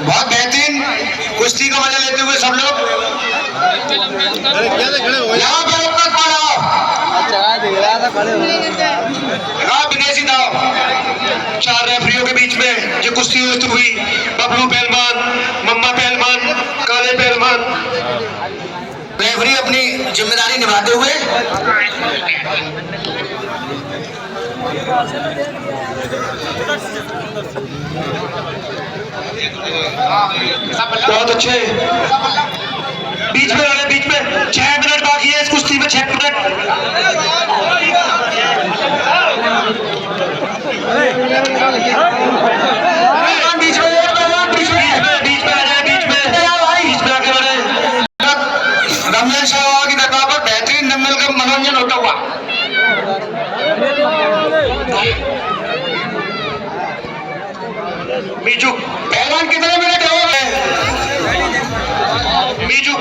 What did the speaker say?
बहुत बेहतरीन कुश्ती का मजा लेते हुए सब लोग यहाँ पर अपना विदेशी दाव 4 रेफरियों के बीच में जो कुश्ती हुई, बबलू पहलवान, मम्मा पहलवान, काले पहलवान। रेफरी अपनी जिम्मेदारी निभाते हुए बहुत अच्छे बीच में रहे, बीच में 6 मिनट बाकी है इस कुश्ती में, 6 मिनट। बीच में आ जाए, बीच में आके बढ़े। रमजान शाह की दरबार पर बेहतरीन दंगल का मनोरंजन होता हुआ मीजू पहलवान कितने मिनट हो गए? मीजू